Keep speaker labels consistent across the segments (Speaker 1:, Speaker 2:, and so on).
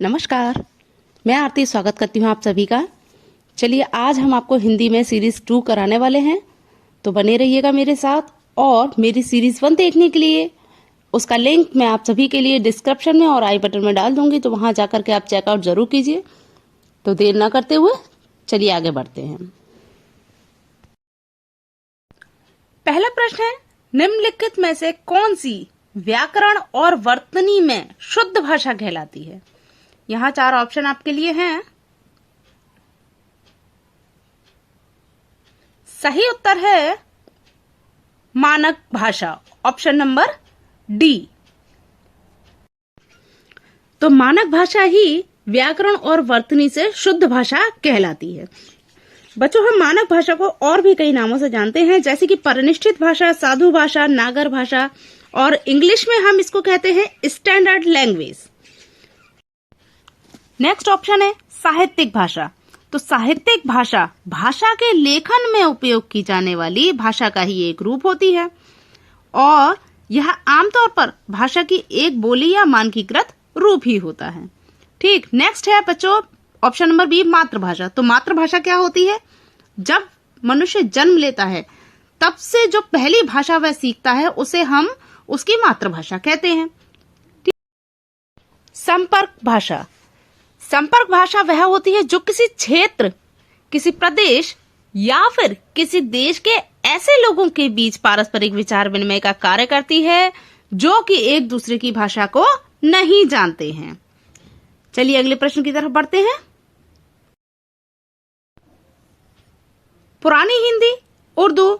Speaker 1: नमस्कार, मैं आरती स्वागत करती हूँ आप सभी का। चलिए आज हम आपको हिंदी में सीरीज 2 कराने वाले हैं, तो बने रहिएगा मेरे साथ। और मेरी सीरीज 1 देखने के लिए उसका लिंक मैं आप सभी के लिए डिस्क्रिप्शन में और आई बटन में डाल दूंगी, तो वहां जाकर के आप चेकआउट जरूर कीजिए। तो देर ना करते हुए चलिए आगे बढ़ते हैं। पहला प्रश्न है, निम्नलिखित में से कौन सी व्याकरण और वर्तनी में शुद्ध भाषा कहलाती है? यहाँ 4 ऑप्शन आपके लिए हैं। सही उत्तर है मानक भाषा, ऑप्शन नंबर डी। तो मानक भाषा ही व्याकरण और वर्तनी से शुद्ध भाषा कहलाती है। बच्चों, हम मानक भाषा को और भी कई नामों से जानते हैं, जैसे कि परिनिष्ठित भाषा, साधु भाषा, नागर भाषा, और इंग्लिश में हम इसको कहते हैं स्टैंडर्ड लैंग्वेज। नेक्स्ट ऑप्शन है साहित्यिक भाषा। तो साहित्यिक भाषा भाषा के लेखन में उपयोग की जाने वाली भाषा का ही एक रूप होती है, और यह आमतौर पर भाषा की एक बोली या मानकीकृत रूप ही होता है। ठीक, नेक्स्ट है बच्चों ऑप्शन नंबर बी, मातृभाषा। तो मातृभाषा क्या होती है? जब मनुष्य जन्म लेता है तब से जो पहली भाषा वह सीखता है उसे हम उसकी मातृभाषा कहते हैं। संपर्क भाषा। संपर्क भाषा वह होती है जो किसी क्षेत्र, किसी प्रदेश या फिर किसी देश के ऐसे लोगों के बीच पारस्परिक विचार विनिमय का कार्य करती है जो कि एक दूसरे की भाषा को नहीं जानते हैं। चलिए अगले प्रश्न की तरफ बढ़ते हैं। पुरानी हिंदी, उर्दू,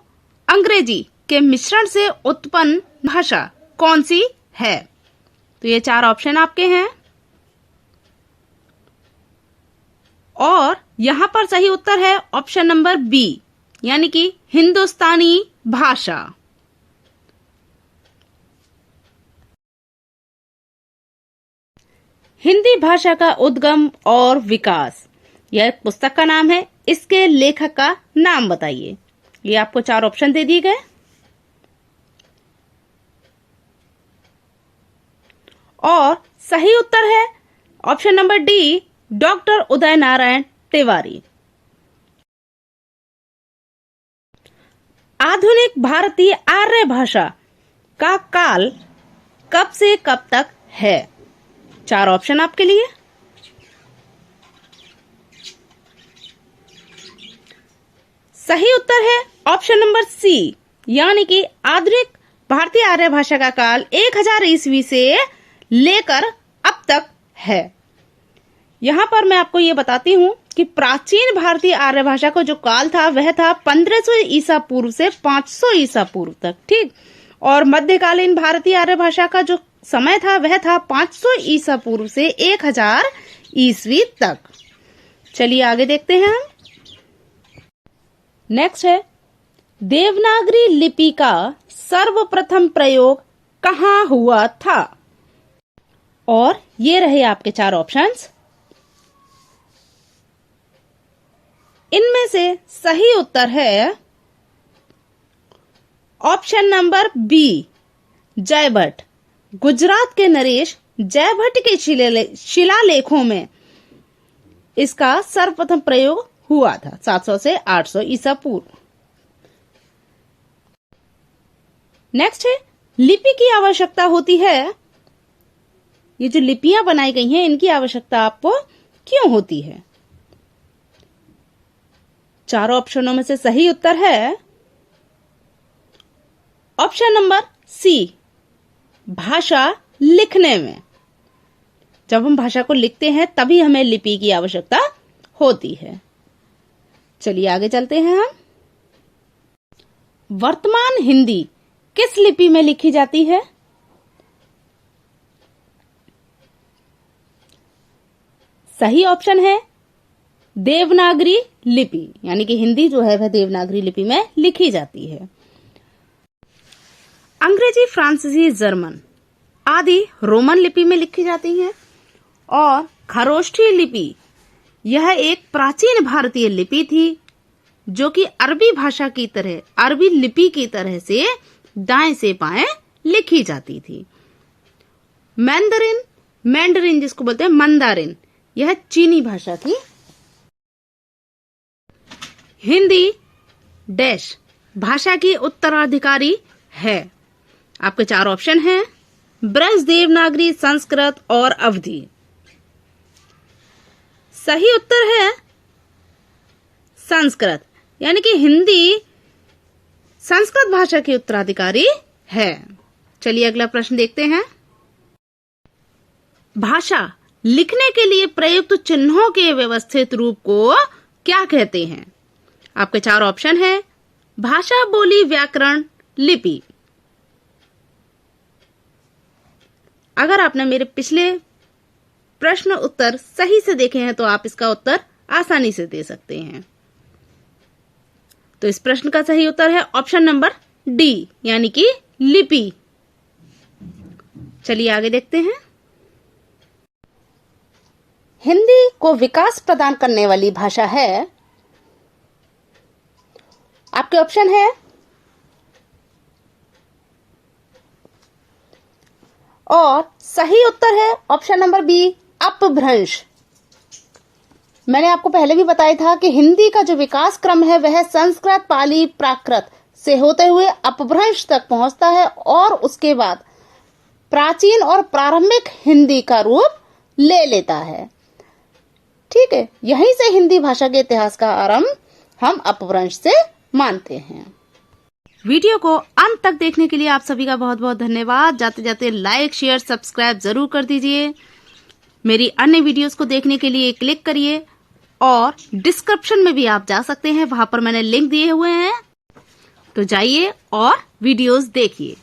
Speaker 1: अंग्रेजी के मिश्रण से उत्पन्न भाषा कौन सी है? तो ये 4 ऑप्शन आपके हैं, और यहां पर सही उत्तर है ऑप्शन नंबर बी, यानी कि हिंदुस्तानी भाषा। हिंदी भाषा का उद्गम और विकास, यह एक पुस्तक का नाम है। इसके लेखक का नाम बताइए। ये आपको 4 ऑप्शन दे दिए गए, और सही उत्तर है option number D, doctor Uday Narayan Tiwari. आधुनिक भारतीय आर्य भाषा का काल कब से कब तक है? 4 ऑप्शन आपके लिए। सही उत्तर है ऑप्शन नंबर सी, यानी कि आधुनिक भारतीय आर्य भाषा का काल 1000 ईस्वी से लेकर अब तक है। यहां पर मैं आपको ये बताती हूं कि प्राचीन भारतीय आर्य भाषा को जो काल था वह था 1500 ईसा पूर्व से 500 ईसा पूर्व तक। ठीक, और मध्यकालीन भारतीय आर्य भाषा का जो समय था वह था 500 ईसा पूर्व से 1000 ईस्वी तक। चलिए आगे देखते हैं हम। नेक्स्ट है, देवनागरी लिपि का सर्वप्रथम प्रयोग कहाँ हुआ था? और ये रहे आपके 4 ऑप्शंस। इनमें से सही उत्तर है ऑप्शन नंबर बी, जयभट्ट। गुजरात के नरेश जयभट्ट के शिलालेखों में इसका सर्वप्रथम प्रयोग हुआ था 700 से 800 ईसा पूर्व। नेक्स्ट है, लिपि की आवश्यकता होती है। ये जो लिपियां बनाई गई हैं इनकी आवश्यकता आपको क्यों होती है? 4 ऑप्शनों में से सही उत्तर है ऑप्शन नंबर सी, भाषा लिखने में। जब हम भाषा को लिखते हैं तभी हमें लिपि की आवश्यकता होती है। चलिए आगे चलते हैं हम। वर्तमान हिंदी किस लिपि में लिखी जाती है? सही ऑप्शन है देवनागरी लिपि, यानी कि हिंदी जो है वह देवनागरी लिपि में लिखी जाती है। अंग्रेजी, फ्रांसीसी, जर्मन आदि रोमन लिपि में लिखी जाती हैं, और खरोष्ठी लिपि यह एक प्राचीन भारतीय लिपि थी जो कि अरबी भाषा की तरह, अरबी लिपि की तरह से दाएं से बाएं लिखी जाती थी। मैंडरिन मैंडरिन जिसको बोलते हैं मंदारिन, यह चीनी भाषा थी। हिंदी डैश भाषा की उत्तराधिकारी है। आपके 4 ऑप्शन हैं, ब्रज, देवनागरी, संस्कृत और अवधी। सही उत्तर है संस्कृत, यानी कि हिंदी संस्कृत भाषा की उत्तराधिकारी है। चलिए अगला प्रश्न देखते हैं। भाषा लिखने के लिए प्रयुक्त चिन्हों के व्यवस्थित रूप को क्या कहते हैं? आपके 4 ऑप्शन हैं, भाषा, बोली, व्याकरण, लिपि। अगर आपने मेरे पिछले प्रश्न उत्तर सही से देखे हैं तो आप इसका उत्तर आसानी से दे सकते हैं। तो इस प्रश्न का सही उत्तर है ऑप्शन नंबर डी, यानी कि लिपि। चलिए आगे देखते हैं। हिंदी को विकास प्रदान करने वाली भाषा है। आपके ऑप्शन है और सही उत्तर है ऑप्शन नंबर बी, अपभ्रंश। मैंने आपको पहले भी बताया था कि हिंदी का जो विकास क्रम है वह संस्कृत, पाली, प्राकृत से होते हुए अपभ्रंश तक पहुंचता है और उसके बाद प्राचीन और प्रारंभिक हिंदी का रूप ले लेता है। ठीक है, यहीं से हिंदी भाषा के इतिहास का आरंभ हम अपभ्रंश से मानते हैं। वीडियो को अंत तक देखने के लिए आप सभी का बहुत बहुत धन्यवाद। जाते जाते लाइक, शेयर, सब्सक्राइब जरूर कर दीजिए। मेरी अन्य वीडियोस को देखने के लिए क्लिक करिए और डिस्क्रिप्शन में भी आप जा सकते हैं, वहां पर मैंने लिंक दिए हुए हैं, तो जाइए और वीडियोस देखिए।